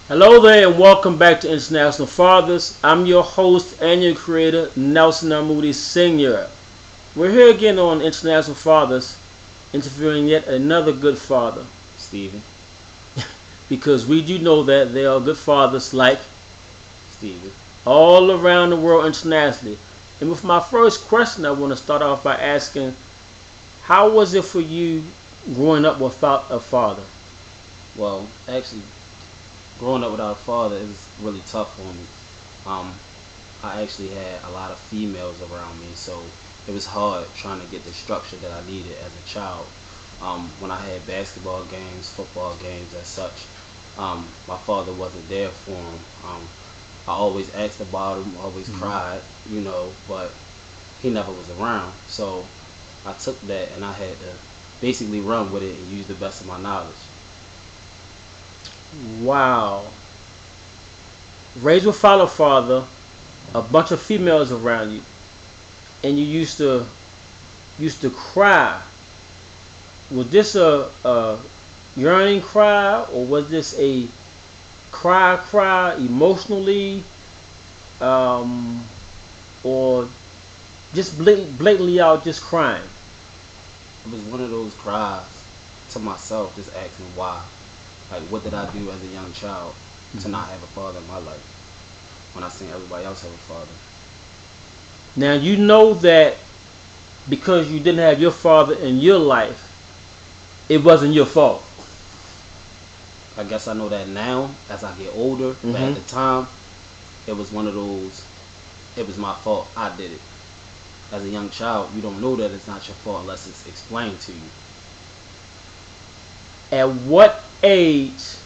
Hello there and welcome back to International Fathers. I'm your host and your creator, Nelson Moody Sr. We're here again on International Fathers, interviewing yet another good father. Stephen. Because we do know that there are good fathers like Stephen. all around the world internationally. And with my first question, I want to start off by asking, how was it for you growing up without a father? Well, actually, growing up without a father is really tough for me. Um, I actually had a lot of females around me, so it was hard trying to get the structure that I needed as a child. When I had basketball games, football games, as such, my father wasn't there for him. I always asked about him, always cried, but he never was around. So I took that and I had to basically run with it and use the best of my knowledge. Wow. Raised without a father, a bunch of females around you, and you used to cry. Was this a yearning cry, or was this a cry emotionally, um, or just blatantly out just crying? It was one of those cries to myself, just asking why. Like, what did I do as a young child to not have a father in my life when I seen everybody else have a father? Now you know that because you didn't have your father in your life, it wasn't your fault. I guess I know that now as I get older, but at hmm the time, it was one of those, it was my fault. I did it. As a young child, you don't know that it's not your fault unless it's explained to you. At what age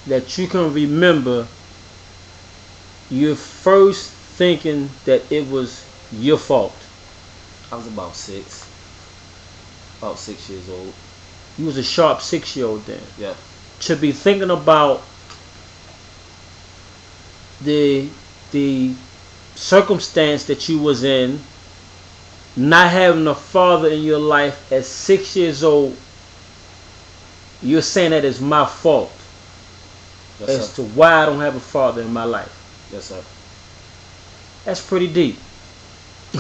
that you can remember you're first thinking that it was your fault? I was about 6 years old. You was a sharp 6 year old then. Yeah. To be thinking about the the circumstance that you was in, not having a father in your life at 6 years old, you're saying that it's my fault Yes, sir. as to why I don't have a father in my life. Yes, sir. That's pretty deep.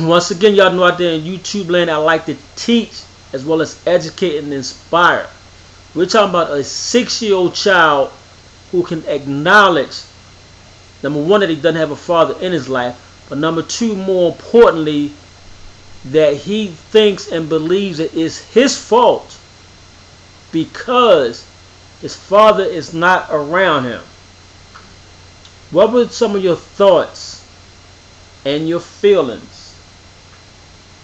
Once again, y'all know out there in YouTube land, I like to teach as well as educate and inspire. We're talking about a 6 year old child who can acknowledge, number one, that he doesn't have a father in his life, but number two, more importantly, that he thinks and believes it is his fault because his father is not around him. What were some of your thoughts and your feelings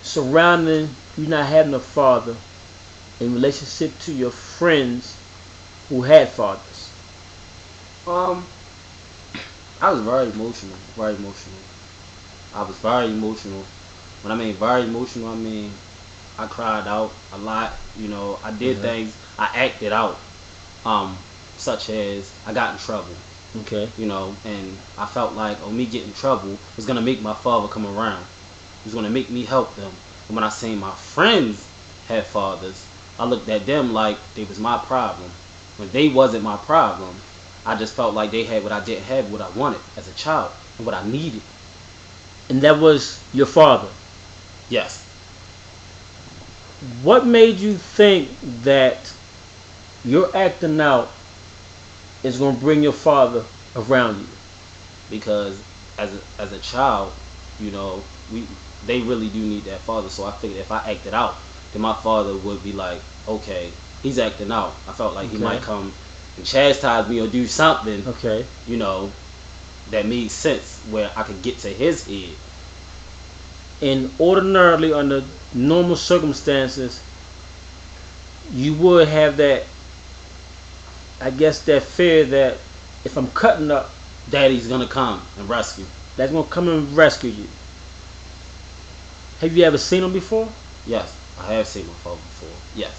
surrounding you not having a father in relationship to your friends who had fathers? Um, I was very emotional. Very emotional. I was very emotional. When I mean very emotional, I mean I cried out a lot. I did Uh-huh. things. I acted out. Um, Such as I got in trouble. Okay. And I felt like, me getting in trouble was gonna make my father come around. It was gonna make me help them. And when I seen my friends had fathers, I looked at them like they was my problem. When they wasn't my problem, I just felt like they had what I didn't have, what I wanted as a child, and what I needed. And that was your father. Yes, What made you think that your acting out is going to bring your father around you? because as a child, you know, we they really do need that father. So I figured if I acted out, then my father would be like, okay, he's acting out. I felt like he Okay. might come and chastise me or do something, Okay. you know, that made sense where I could get to his head. And ordinarily, under normal circumstances, you would have that, I guess, that fear that if I'm cutting up, Daddy's gonna come and rescue. that's going to come and rescue you. Have you ever seen him before? Yes, I have seen my father before. Yes,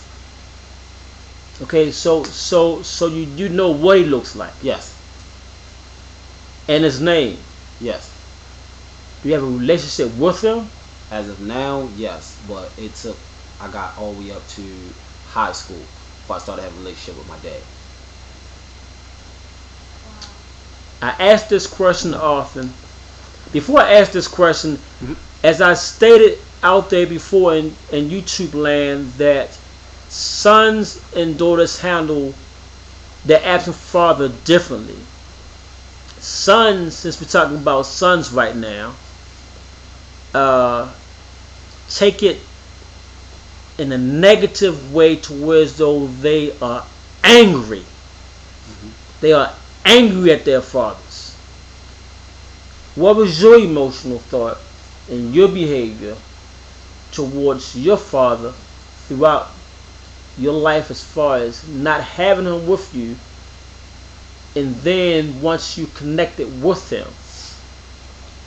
Okay, so you do know what he looks like yes, and his name. yes. Do you have a relationship with him? As of now, yes, but I got all the way up to high school before I started having a relationship with my dad. I ask this question often. Before I ask this question, Mhm. as I stated out there before in YouTube land, that sons and daughters handle their absent father differently. Sons, since we're talking about sons right now, uh, take it in a negative way towards though they are angry. Mhm. They are angry at their fathers. What was your emotional thought and your behavior towards your father throughout your life, as far as not having him with you, and then once you connected with him?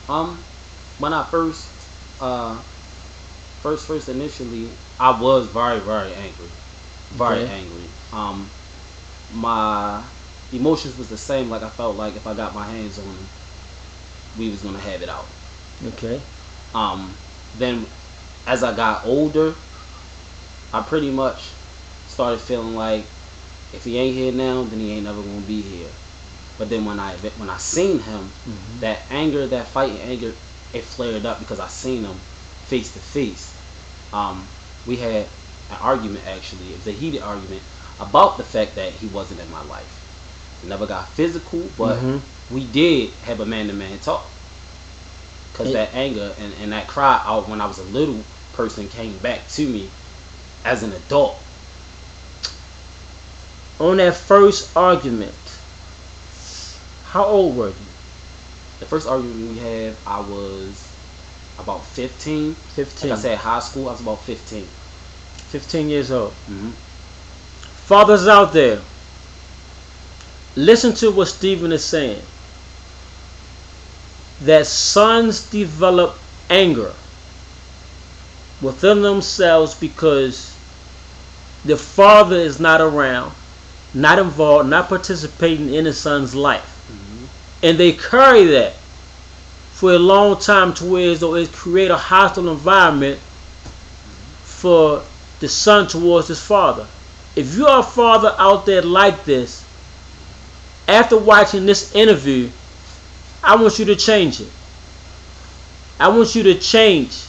Um, when I uh, first initially, I was very, very angry, very Okay. angry. My emotions was the same. Like I felt like if I got my hands on him, we was gonna have it out. Okay. Um, then as I got older, I pretty much started feeling like if he ain't here now, then he ain't never gonna be here. But then when I seen him, Hmm. that anger, that fighting anger, it flared up because I seen him face to face. We had an argument actually. It was a heated argument about the fact that he wasn't in my life. It never got physical, but Hmm. we did have a man-to-man talk because And that anger and that cry out when I was a little person came back to me as an adult. on that first argument, how old were you? The first argument we had, I was about 15. Like I 15. said, high school, I was about 15. 15 years old. Hmm. Fathers out there, listen to what Stephen is saying. That sons develop anger within themselves because the father is not around, not involved, not participating in his son's life. Hmm. And they carry that for a long time to where as though it create a hostile environment for the son towards his father. If you are a father out there like this, after watching this interview, I want you to change it. I want you to change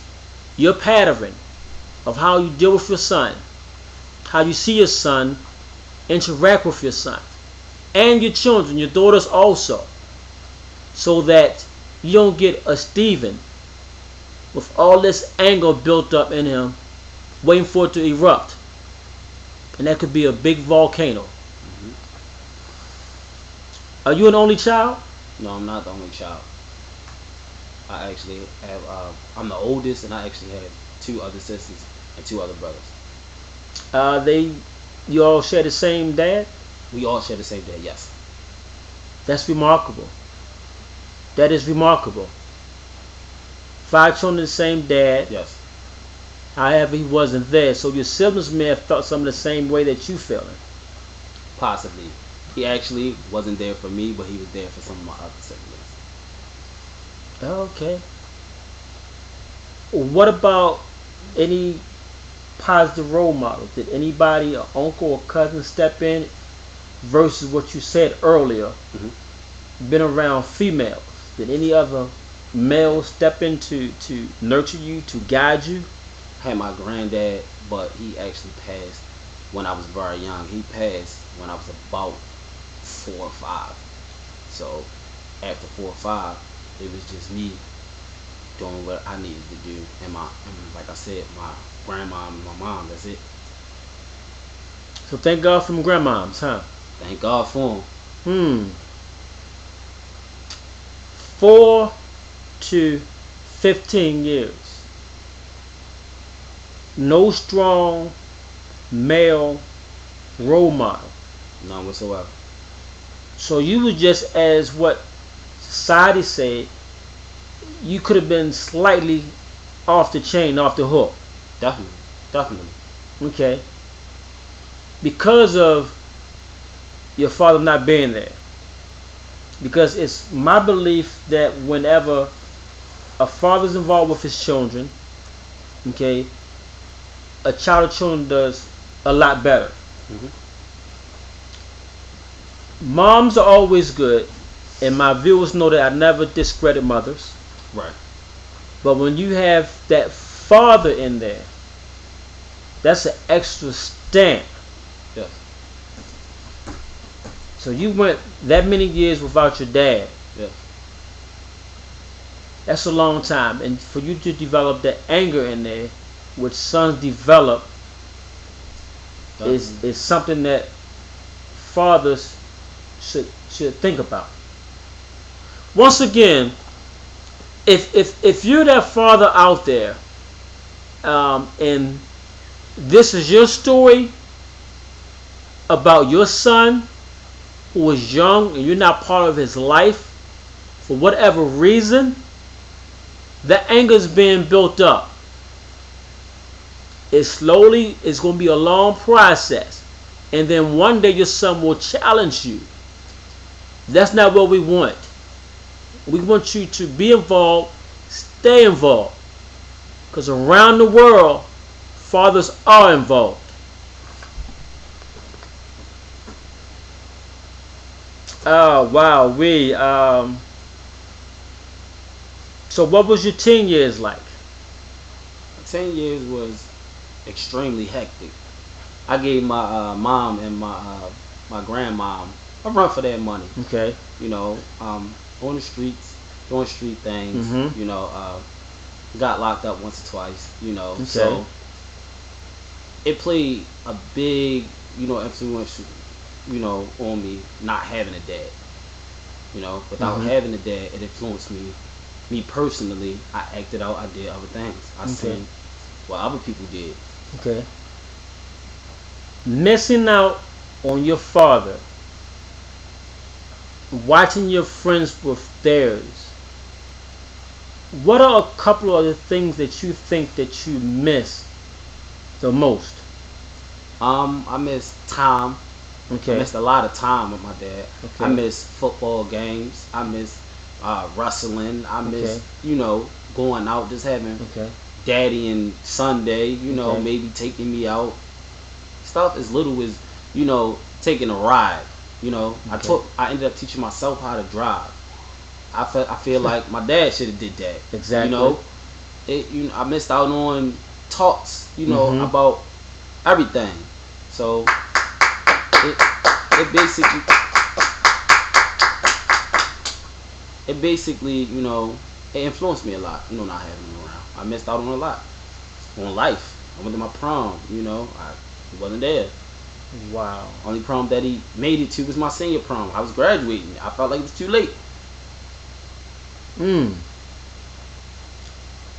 your pattern of how you deal with your son, how you see your son, interact with your son, and your children, your daughters also, so that you don't get a Stephen with all this anger built up in him, waiting for it to erupt. And that could be a big volcano. Hmm. Are you an only child? No, I'm not the only child. I actually have. I'm the oldest, and I actually have two other sisters and two other brothers. They, you all share the same dad? We all share the same dad. Yes. That's remarkable. That is remarkable. 5 children, the same dad. Yes. However, he wasn't there. So your siblings may have felt some of the same way that you feeling. Possibly. He actually wasn't there for me, but he was there for some of my other siblings. Okay. What about any positive role models? Did anybody, an uncle or cousin, step in versus what you said earlier? Hmm. Been around females. Did any other males step in to nurture you, to guide you? I had my granddad, but he actually passed when I was very young. He passed when I was about 4 or 5. So after 4 or 5, it was just me doing what I needed to do, and like I said, my grandma and my mom. That's it. So thank God for them grandmoms, huh? Thank God for them. 4 to 15 years. No strong male role model. None whatsoever. So you were just as what society said, you could have been slightly off the chain, off the hook. Definitely, definitely. Okay. Because of your father not being there. Because it's my belief that whenever a father's involved with his children, okay, a child or children does a lot better. Hmm. Moms are always good, And my viewers know that I never discredit mothers. Right. But when you have that father in there, that's an extra stamp. Yes. So you went that many years without your dad. Yes. That's a long time. And for you to develop that anger in there, which sons develop, is something that fathers should think about. Once again, if you're that father out there, and this is your story about your son who was young and you're not part of his life for whatever reason, the anger is being built up. It's going to be a long process. And then one day your son will challenge you. That's not what we want. We want you to be involved, stay involved. Because around the world, fathers are involved. Oh, wow. So what was your 10 years like? 10 years was extremely hectic. I gave my mom and my grandmom a run for their money. Okay. You know, on the streets, doing street things. Mm-hmm. You know, got locked up once or twice. You know, Okay. so it played a big, influence, on me not having a dad. You know, without having a dad, it influenced me. Me personally, I acted out. I did other things. I seen what other people did. Okay. Missing out on your father, watching your friends with theirs. What are a couple of the things that you think that you miss the most? I miss time. Okay. I missed a lot of time with my dad. Okay. I miss football games. I miss wrestling. I miss, going out, just having daddy and Sunday, maybe taking me out. Stuff as little as, taking a ride. I ended up teaching myself how to drive. I feel like my dad should have did that. Exactly. I missed out on talks, about everything. So it basically, it influenced me a lot, not having him around. I missed out on a lot. On life. I went to my prom, he wasn't there. Wow. Only prom that he made it to was my senior prom. I was graduating. I felt like it was too late.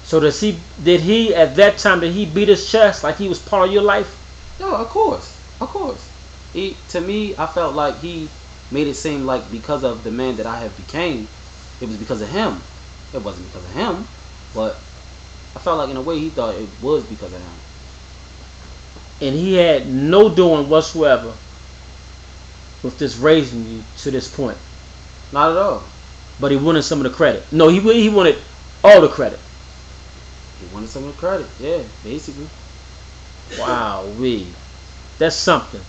So did he at that time, did he beat his chest like he was part of your life? No, of course. To me, I felt like he made it seem like because of the man that I have became, it was because of him. It wasn't because of him, but I felt like in a way he thought it was because of him. And he had no doing whatsoever with this raising you to this point. Not at all. But he wanted some of the credit. No, he wanted all the credit. He wanted some of the credit. Yeah, basically. Wow, that's something.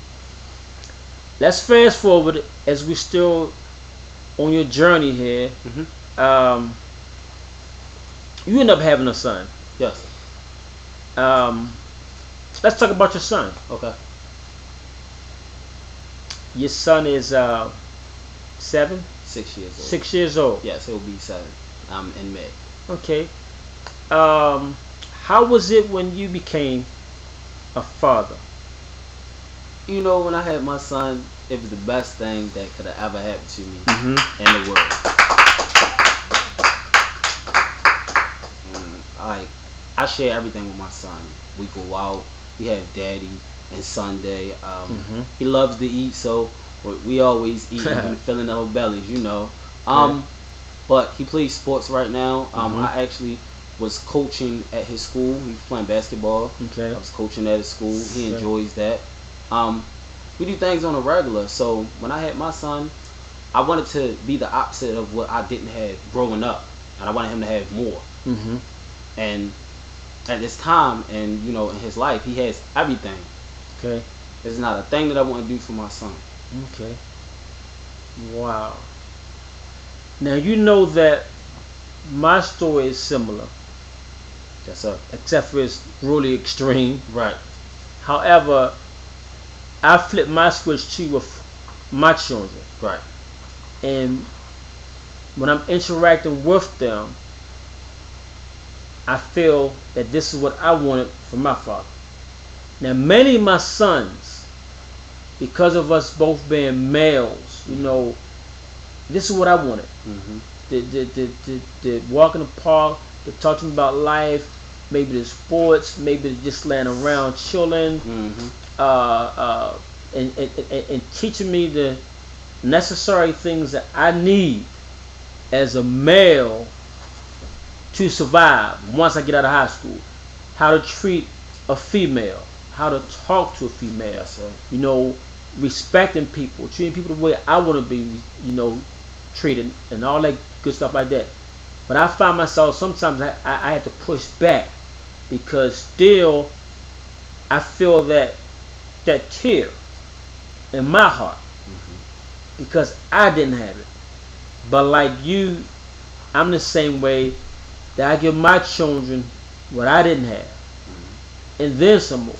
Let's fast forward as we're still on your journey here. You end up having a son. Yes. Let's talk about your son. Okay. Your son is 7? 6 years old. 6 years old. Yes, he'll be 7. In May. Okay. How was it when you became a father? When I had my son, it was the best thing that could have ever happened to me in the world. I share everything with my son. We go out. We have daddy and Sunday. He loves to eat, so we always eat and filling our bellies, But he plays sports right now. I actually was coaching at his school. He was playing basketball. Okay. I was coaching at his school. He enjoys that. We do things on a regular. So when I had my son, I wanted to be the opposite of what I didn't have growing up, and I wanted him to have more. And at this time, and in his life, he has everything. Okay. There's not a thing that I want to do for my son. Okay. Wow. Now you know that my story is similar, Yes, sir. except for it's really extreme. Right. However, I flipped my switch too with my children, Right. and when I'm interacting with them, I feel that this is what I wanted from my father. Now, many of my sons, because of us both being males, this is what I wanted. Mm-hmm. The walk in the park, the talking about life, maybe the sports, maybe just laying around chilling, Mm-hmm. And teaching me the necessary things that I need as a male to survive once I get out of high school. How to treat a female, how to talk to a female, Yes, sir. Respecting people, treating people the way I want to be, treated, and all that good stuff like that. But I find myself sometimes I had to push back because still I feel that tear in my heart Mm-hmm. because I didn't have it. But like you, I'm the same way that I give my children what I didn't have, Mm-hmm. and then some more.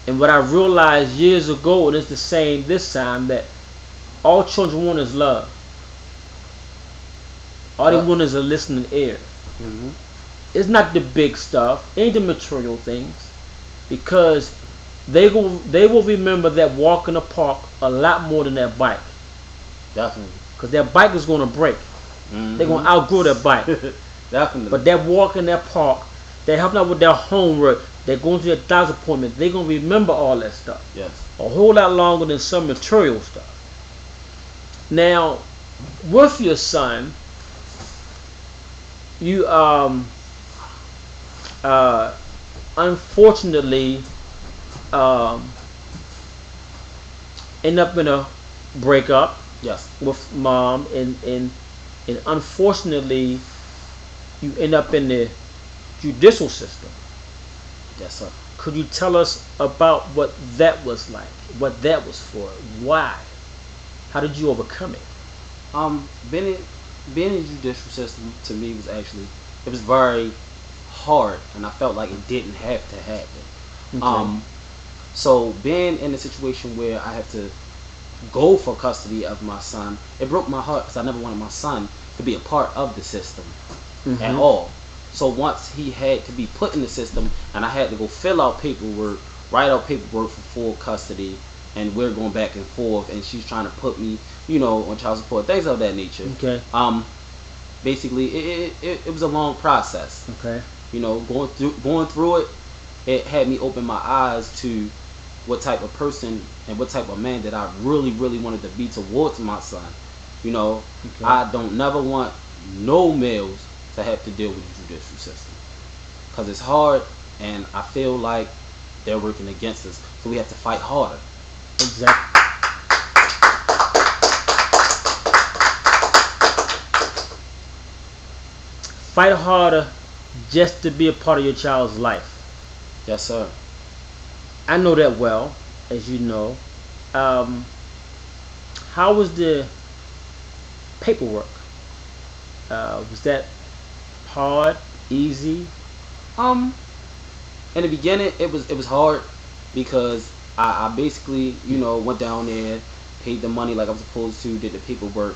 And what I realized years ago, and it's the same this time, that all children want is love. All they want is a listening ear. Mm-hmm. It's not the big stuff, ain't the material things, because they will remember that walk in the park a lot more than that bike. Definitely. Because that bike is going to break. Mm-hmm. They're going to outgrow that bike. Definitely. But that walk in that park, they're helping out with their homework, they're going to their doctor's appointment, they're going to remember all that stuff. Yes. A whole lot longer than some material stuff. Now, with your son, you uh unfortunately um end up in a breakup Yes. with mom, and unfortunately you end up in the judicial system. Yes, sir. Could you tell us about what that was like, what that was for, why, how did you overcome it? Being in the judicial system to me was actually, it was very hard, and I felt like it didn't have to happen. Okay. Um, so being in a situation where I had to go for custody of my son, it broke my heart because I never wanted my son to be a part of the system at Mm-hmm. all. So once he had to be put in the system, and I had to go fill out paperwork, write out paperwork for full custody, and we're going back and forth, and she's trying to put me, on child support, things of that nature. Okay. Basically, it was a long process. Okay. Going through it, it had me open my eyes to what type of person and what type of man that I really, really wanted to be towards my son. Okay. I don't never want no males to have to deal with the judicial system because it's hard, and I feel like they're working against us, so we have to fight harder. Exactly. Fight harder just to be a part of your child's life. Yes, sir. I know that well, as you know. Um, how was the paperwork? Was that hard, easy? Um, in the beginning, it was hard because I basically went down there, paid the money like I was supposed to, did the paperwork,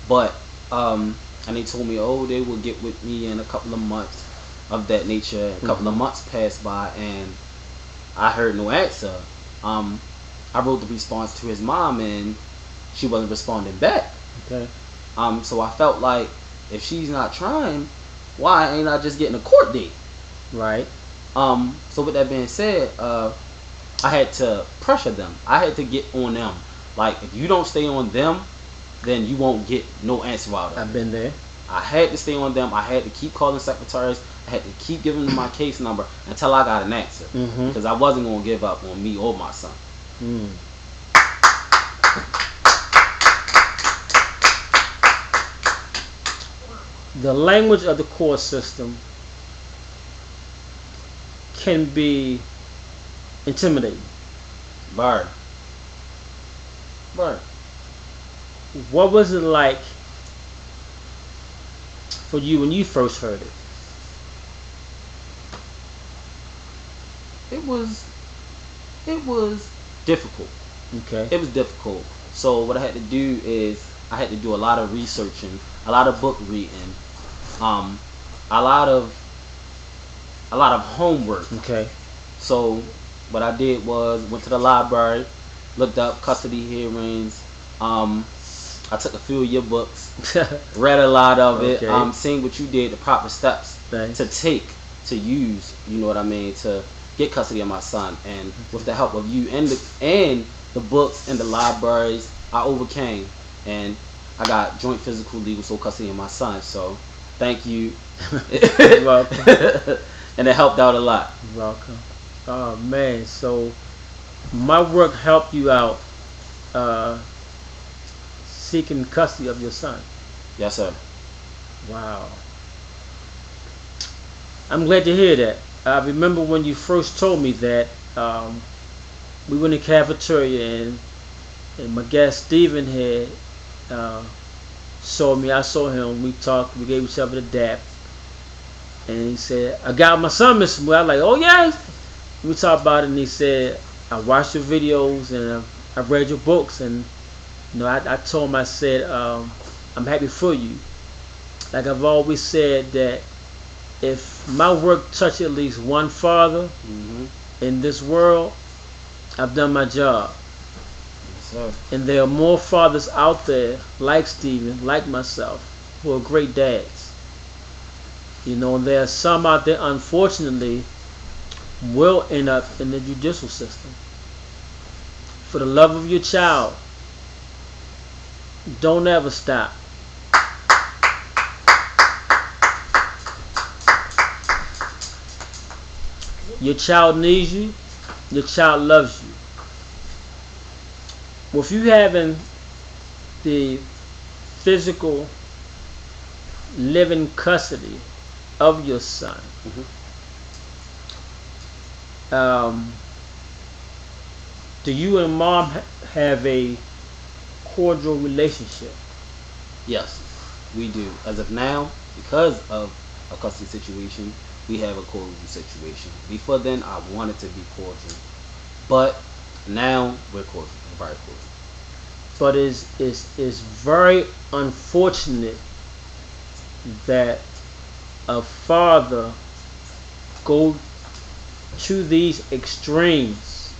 but and they told me, oh, they will get with me in a couple of months of that nature. A couple of months passed by, and I heard no answer. Um, I wrote the response to his mom, and she wasn't responding back. Okay. So I felt like if she's not trying, why ain't I just getting a court date? Right. So with that being said, I had to pressure them. I had to get on them. Like, if you don't stay on them, then you won't get no answer out of I've it. been there. I had to stay on them. I had to keep calling secretaries. I had to keep giving them my case number until I got an answer. Mm-hmm. Because I wasn't going to give up on me or my son. Mm. The language of the court system can be intimidating. Bird. Bird. What was it like for you when you first heard it? It was it was difficult. Okay. It was difficult. So what I had to do is I had to do a lot of researching, a lot of book reading, um, a lot of homework. Okay. So what I did was went to the library, looked up custody hearings. Um, I took a few of your books, read a lot of it. Okay. Seeing what you did, the proper steps Thanks. to take to use. You know what I mean, to get custody of my son. And with the help of you and the books and the libraries, I overcame, and I got joint physical legal sole custody of my son. So thank you. You're welcome. And it helped out a lot. You're welcome. Oh man, so my work helped you out uh, seeking custody of your son. Yes, sir. Wow. I'm glad to hear that. I remember when you first told me that, we went in the cafeteria and my guest Stephen had uh, saw me. I saw him. We talked. We gave each other the dap. And he said, "I got my son, Mr. Moore." I was like, "Oh yeah." We talked about it, and he said, "I watched your videos and I read your books, and I told him, I said, I'm happy for you. Like I've always said that if my work touched at least one father Mm-hmm. in this world, I've done my job. Yes, sir. And there are more fathers out there like Stephen, like myself, who are great dads. And there are some out there, unfortunately, will end up in the judicial system. For the love of your child, don't ever stop. Your child needs you. Your child loves you. With you having the physical living custody of your son, Mm-hmm. do you and mom have a cordial relationship? Yes, we do. As of now, because of a custody situation, we have a cordial situation. Before then, I wanted to be cordial, but now we're cordial. We're very cordial. But it's very unfortunate that a father go to these extremes.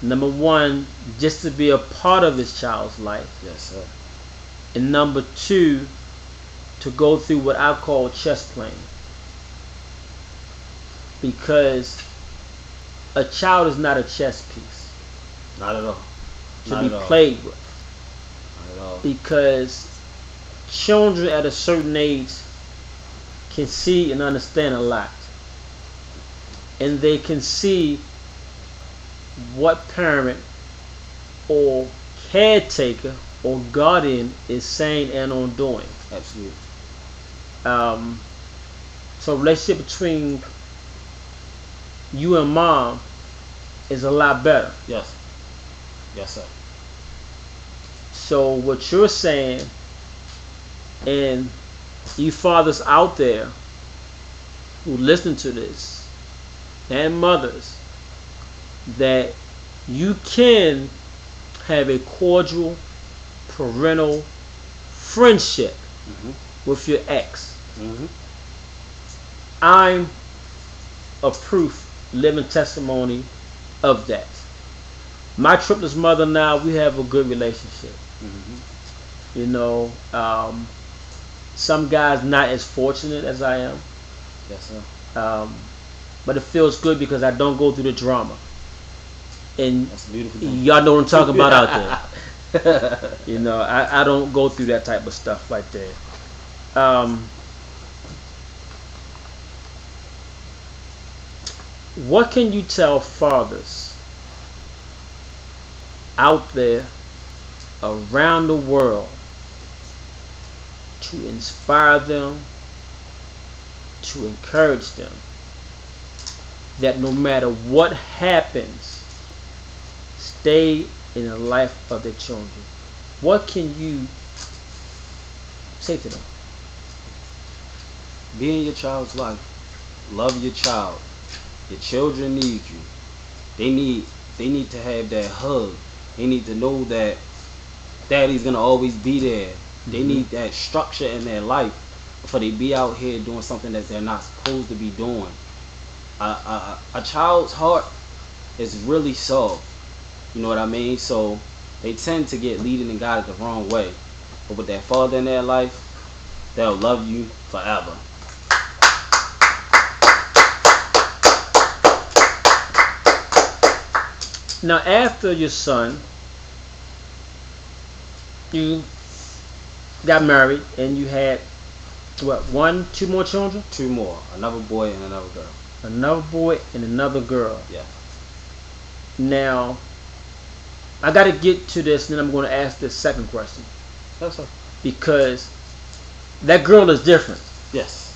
Number one, just to be a part of his child's life, Yes, sir. and number two, to go through what I call chess playing, because a child is not a chess piece Not at all. to Not be at all. played with. Not at all. Because children at a certain age can see and understand a lot, and they can see what parent or caretaker or guardian is saying and on doing. Absolutely. Um, so relationship between you and mom is a lot better. Yes. Yes, sir. So what you're saying, and you fathers out there who listen to this, and mothers, that you can have a cordial parental friendship Mm-hmm. with your ex. Mm-hmm. I'm a proof, living testimony of that. My triplets mother now, we have a good relationship. Mm-hmm. Some guys not as fortunate as I am, Yes, sir. um, but it feels good because I don't go through the drama. And That's a beautiful thing. y'all know what I'm talking about out there. I don't go through that type of stuff like that. What can you tell fathers out there around the world to inspire them, to encourage them, that no matter what happens, stay in the life of their children? What can you say to them? Be in your child's life. Love your child. Your children need you. They need they need to have that hug. They need to know that daddy's gonna always be there. They Mm-hmm. need that structure in their life before they be out here doing something that they're not supposed to be doing. A child's heart is really soft. You know what I mean? So they tend to get leading and guided the wrong way. But with that father in their life, they'll love you forever. Now, after your son, you got married and you had what, one, two more children? Two more. Another boy and another girl. Another boy and another girl. Yeah. Now, I got to get to this, and then I'm going to ask this second question That's her. because that girl is different. Yes.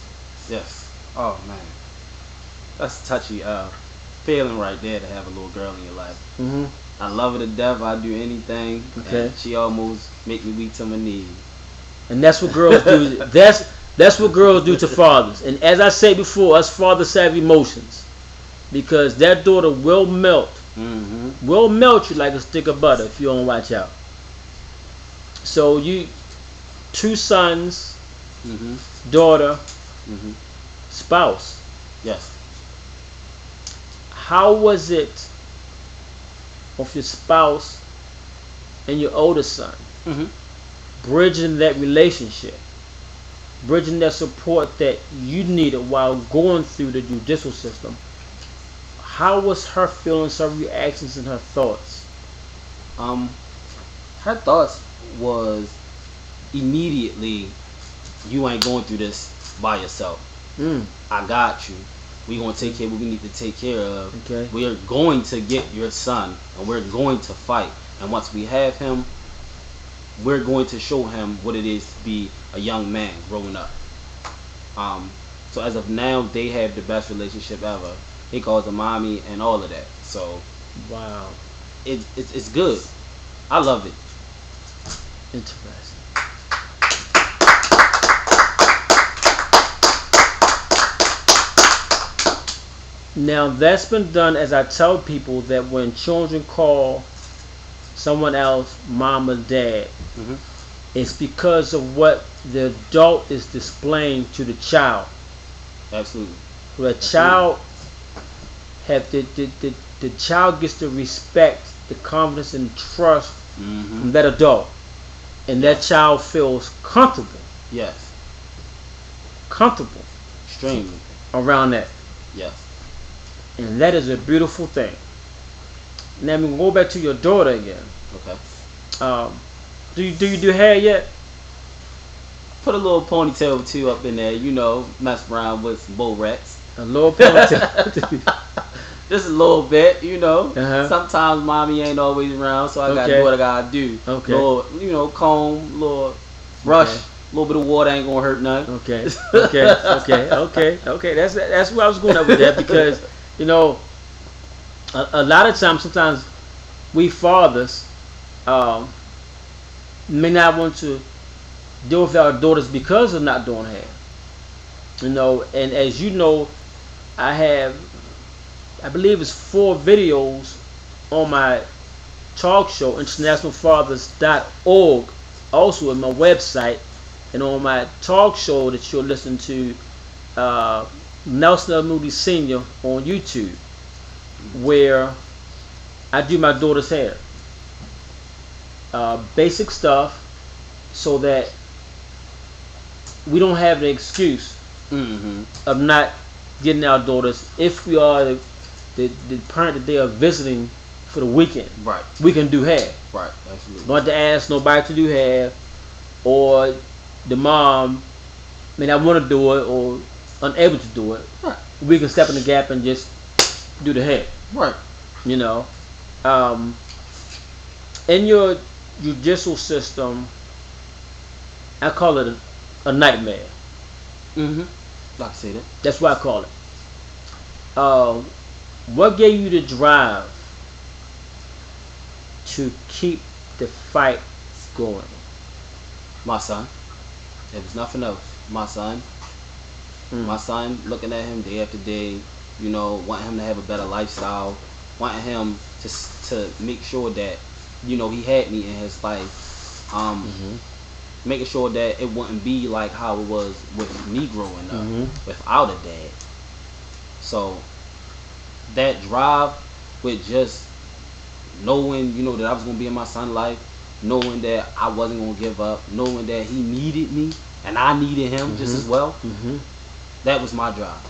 Yes. Oh man. That's a touchy feeling right there to have a little girl in your life. Mm-hmm. I love her to death. I'd do anything. Okay. And she almost make me weak to my knees. And that's what girls do. That's what girls do to fathers. And as I said before, us fathers have emotions because that daughter will melt. Mm-hmm. Will melt you like a stick of butter if you don't watch out. So you, two sons, Mm-hmm. daughter, Mm-hmm. spouse. Yes. How was it with your spouse and your older son? Mm-hmm. Bridging that relationship, bridging that support that you needed while going through the judicial system. How was her feelings, her reactions, and her thoughts? Um, her thoughts was immediately, you ain't going through this by yourself. Mm, I got you. We gonna take care of what we need to take care of. okay. We are going to get your son, and we're going to fight. And once we have him, we're going to show him what it is to be a young man growing up. So as of now, they have the best relationship ever. He calls her mommy and all of that. So Wow. it's good. I love it. Interesting. Now that's been done, as I tell people, that when children call someone else mom or dad, Hmm. it's because of what the adult is displaying to the child. Absolutely. The Absolutely. child have the child gets the respect, the confidence, and trust Hmm. from that adult, and that Yes. child feels Yes. comfortable Extremely. around that, Yes. and that is a beautiful thing. Now we go back to your daughter again. Okay. Um, do you do hair yet? Put a little ponytail or two up in there, mess around with some bow rats. A little ponytail. Just a little bit, Uh-huh. Sometimes mommy ain't always around, so I gotta Okay. do what I gotta do. Okay. Little, comb, little brush, Okay. a little bit of water ain't gonna hurt nothing. Okay, okay. That's where I was going up with that because you know a lot of times, sometimes we fathers um, may not want to deal with our daughters because of not doing hair. And as you know, I believe it's 4 videos on my talk show, internationalfathers.org, also on my website, and on my talk show that you'll listen to, Nelson L. Moody Sr. on YouTube, where I do my daughter's hair. Basic stuff so that we don't have the excuse Mm-hmm. of not getting our daughters if we are the parent that they are visiting for the weekend. Right. We can do hair. Right. Absolutely. Don't have to ask nobody to do hair, or the mom may not want to do it or unable to do it. Right. We can step in the gap and just do the hair. Right. You know, um, in your judicial system, I call it a nightmare. Mm-hmm. Like I say that. That's what I call it. What gave you the drive to keep the fight going? My son. It was nothing else. My son. My son, looking at him day after day, you know, wanting him to have a better lifestyle, wanting him to make sure that, you know, he had me in his life. Making sure that it wouldn't be like how it was with me growing up without a dad. So that drive with just knowing, you know, that I was gonna be in my son's life, knowing that I wasn't gonna give up, knowing that he needed me and I needed him just as well. That was my drive.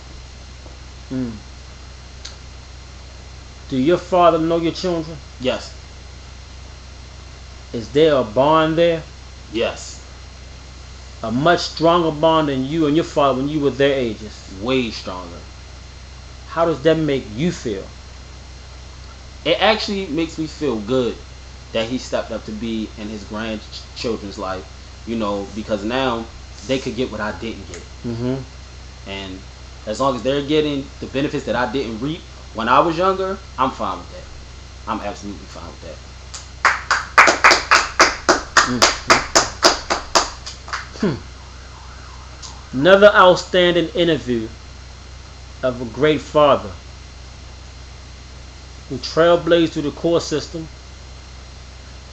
Do your father know your children? Yes. Is there a bond there? Yes. A much stronger bond than you and your father when you were their ages? Way stronger. How does that make you feel? It actually makes me feel good that he stepped up to be in his grandchildren's life, you know, because now they could get what I didn't get. And as long as they're getting the benefits that I didn't reap when I was younger, I'm fine with that. I'm absolutely fine with that. Another outstanding interview of a great father who trailblazed through the court system,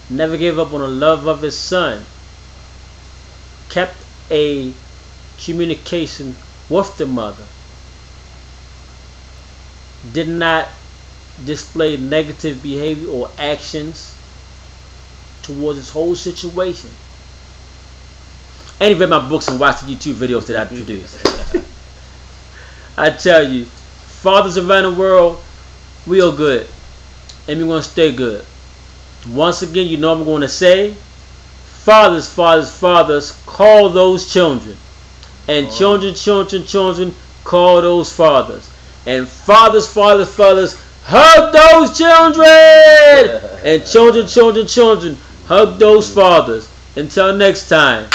never gave up on the love of his son, kept a communication with the mother, did not display negative behavior or actions towards this whole situation. And he read my books and watched the YouTube videos that I produced. I tell you, fathers around the world, we are good. And we're going to stay good. Once again, you know what I'm going to say. Fathers, fathers, fathers, call those children. And children, children, children, call those fathers. And fathers, fathers, fathers, hug those children. And children, children, children, hug those fathers. Until next time.